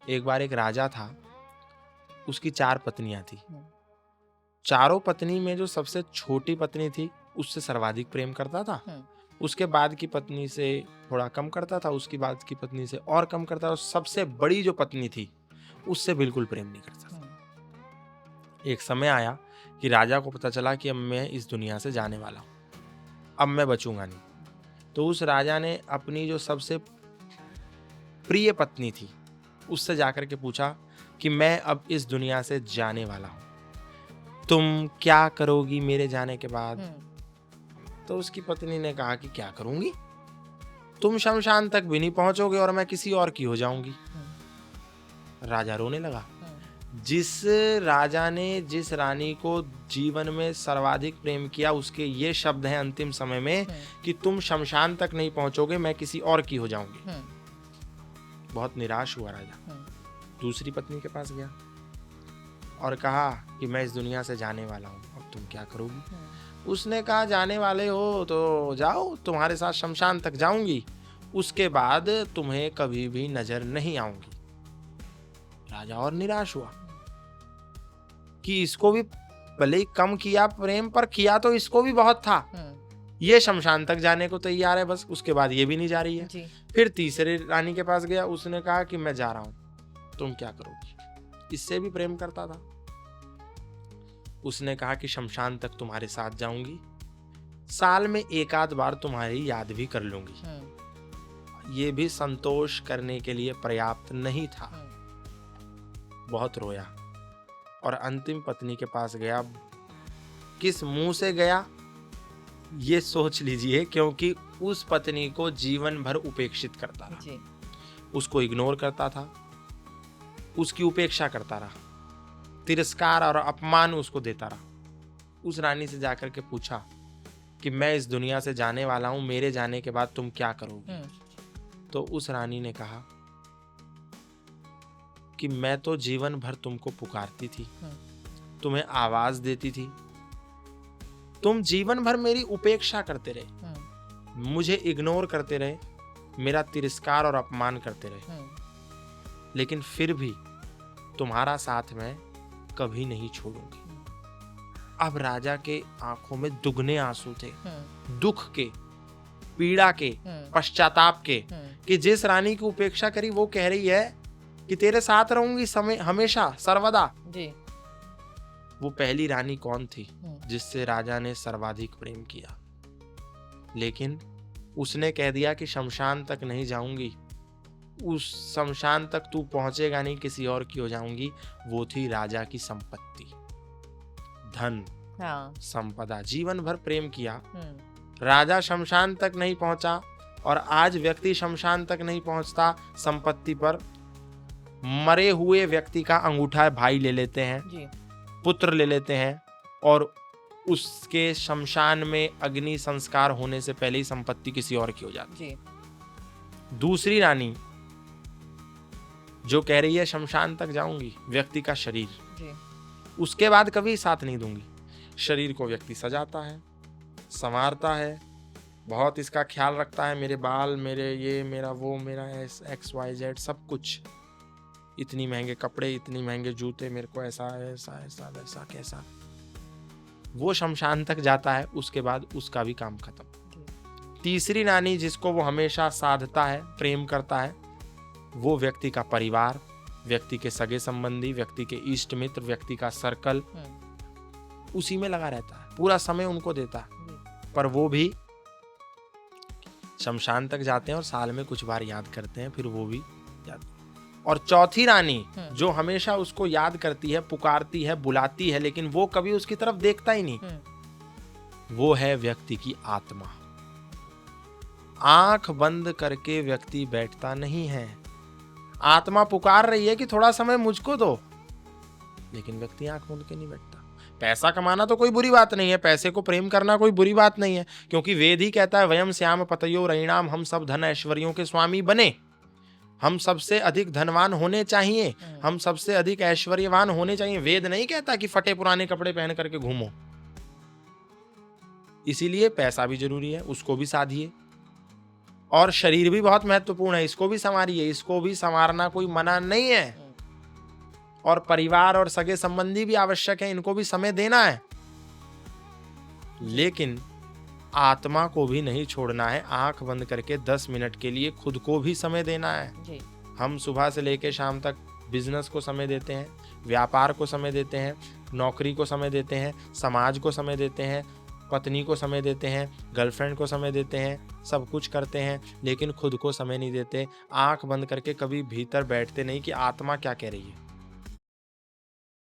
एक बार एक राजा था, उसकी 4 पत्नियां थी। चारों पत्नी में जो सबसे छोटी पत्नी थी उससे सर्वाधिक प्रेम करता था, उसके बाद की पत्नी से थोड़ा कम करता था, उसकी बाद की पत्नी से और कम करता था, और सबसे बड़ी जो पत्नी थी उससे बिल्कुल प्रेम नहीं करता था। एक समय आया कि राजा को पता चला कि अब मैं इस दुनिया से जाने वाला हूं, अब मैं बचूंगा नहीं। तो उस राजा ने अपनी जो सबसे प्रिय पत्नी थी उससे जाकर के पूछा कि मैं अब इस दुनिया से जाने वाला हूं, तुम क्या करोगी मेरे जाने के बाद? तो उसकी पत्नी ने कहा कि क्या करूंगी, तुम शमशान तक भी नहीं पहुंचोगे और मैं किसी और की हो जाऊंगी। राजा रोने लगा। जिस राजा ने जिस रानी को जीवन में सर्वाधिक प्रेम किया उसके ये शब्द हैं अंतिम समय में कि तुम शमशान तक नहीं पहुंचोगे, मैं किसी और की हो जाऊंगी। बहुत निराश हुआ राजा, दूसरी पत्नी के पास गया और कहा कि मैं इस दुनिया से जाने वाला हूं, अब तुम क्या करोगी? उसने कहा जाने वाले हो तो जाओ, तुम्हारे साथ शमशान तक जाऊंगी, उसके बाद तुम्हें कभी भी नजर नहीं आऊंगी। राजा और निराश हुआ कि इसको भी भले ही कम किया प्रेम, पर किया तो इसको भी बहुत था। ये शमशान तक जाने को तैयार है, बस उसके बाद ये भी नहीं जा रही है जी। फिर तीसरे रानी के पास गया, उसने कहा कि मैं जा रहा हूं, तुम क्या करोगी? इससे भी प्रेम करता था। उसने कहा कि शमशान तक तुम्हारे साथ जाऊंगी, साल में एक आध बार तुम्हारी याद भी कर लूंगी। ये भी संतोष करने के लिए पर्याप्त नहीं था। बहुत रोया और अंतिम पत्नी के पास गया। किस मुंह से गया ये सोच लीजिए, क्योंकि उस पत्नी को जीवन भर उपेक्षित करता रहा, उसको इग्नोर करता था, उसकी उपेक्षा करता रहा, तिरस्कार और अपमान उसको देता रहा। उस रानी से जाकर के पूछा कि मैं इस दुनिया से जाने वाला हूं, मेरे जाने के बाद तुम क्या करोगी? तो उस रानी ने कहा कि मैं तो जीवन भर तुमको पुकारती थी, तुम्हें आवाज देती थी, तुम जीवन भर मेरी उपेक्षा करते रहे, मुझे इग्नोर करते रहे, मेरा तिरस्कार और अपमान करते रहे, लेकिन फिर भी तुम्हारा साथ मैं कभी नहीं छोड़ूंगी। अब राजा के आंखों में दुगने आंसू थे, दुख के, पीड़ा के, पश्चाताप के, कि जिस रानी की उपेक्षा करी वो कह रही है कि तेरे साथ रहूंगी समय हमेशा सर्वदा जी। वो पहली रानी कौन थी जिससे राजा ने सर्वाधिक प्रेम किया, लेकिन उसने कह दिया कि शमशान तक नहीं जाऊंगी, उस शमशान तक तू पहुंचेगा नहीं, किसी और की हो जाऊंगी। वो थी राजा की संपत्ति, धन, संपदा। जीवन भर प्रेम किया, राजा शमशान तक नहीं पहुंचा, और आज व्यक्ति शमशान तक नहीं पहुंचता, संपत्ति पर मरे हुए व्यक्ति का अंगूठा भाई ले लेते हैं जी। पुत्र ले लेते हैं, और उसके शमशान में अग्नि संस्कार होने से पहले ही संपत्ति किसी और की हो जाती है। दूसरी रानी जो कह रही है शमशान तक जाऊंगी, व्यक्ति का शरीर जी। उसके बाद कभी साथ नहीं दूंगी। शरीर को व्यक्ति सजाता है, संवारता है, बहुत इसका ख्याल रखता है, मेरे बाल, मेरे ये, मेरा वो, मेरा XYZ सब कुछ, इतनी महंगे कपड़े, इतनी महंगे जूते, मेरे को ऐसा ऐसा ऐसा वैसा कैसा। वो शमशान तक जाता है, उसके बाद उसका भी काम खत्म। तीसरी रानी जिसको वो हमेशा साधता है, प्रेम करता है, वो व्यक्ति का परिवार, व्यक्ति के सगे संबंधी, व्यक्ति के इष्ट मित्र, व्यक्ति का सर्कल, उसी में लगा रहता है, पूरा समय उनको देता है। पर वो भी शमशान तक जाते हैं और साल में कुछ बार याद करते हैं, फिर वो भी याद। और चौथी रानी जो हमेशा उसको याद करती है, पुकारती है, बुलाती है, लेकिन वो कभी उसकी तरफ देखता ही नहीं, वो है व्यक्ति की आत्मा। आंख बंद करके व्यक्ति बैठता नहीं है, आत्मा पुकार रही है कि थोड़ा समय मुझको दो, लेकिन व्यक्ति आंख बंद के नहीं बैठता। पैसा कमाना तो कोई बुरी बात नहीं है, पैसे को प्रेम करना कोई बुरी बात नहीं है, क्योंकि वेद ही कहता है वयम श्याम पतयो रैणाम, हम सब धन ऐश्वर्यों के स्वामी बने, हम सबसे अधिक धनवान होने चाहिए, हम सबसे अधिक ऐश्वर्यवान होने चाहिए। वेद नहीं कहता कि फटे पुराने कपड़े पहन करके घूमो। इसीलिए पैसा भी जरूरी है, उसको भी साधिए, और शरीर भी बहुत महत्वपूर्ण है, इसको भी संवारिए, इसको भी संवारना कोई मना नहीं है। और परिवार और सगे संबंधी भी आवश्यक है, इनको भी समय देना है, लेकिन आत्मा को भी नहीं छोड़ना है। आंख बंद करके 10 मिनट के लिए खुद को भी समय देना है जी। हम सुबह से लेकर शाम तक बिजनेस को समय देते हैं, व्यापार को समय देते हैं, नौकरी को समय देते हैं, समाज को समय देते हैं, पत्नी को समय देते हैं, गर्लफ्रेंड को समय देते हैं, सब कुछ करते हैं, लेकिन खुद को समय नहीं देते। आंख बंद करके कभी भीतर बैठते नहीं कि आत्मा क्या कह रही है।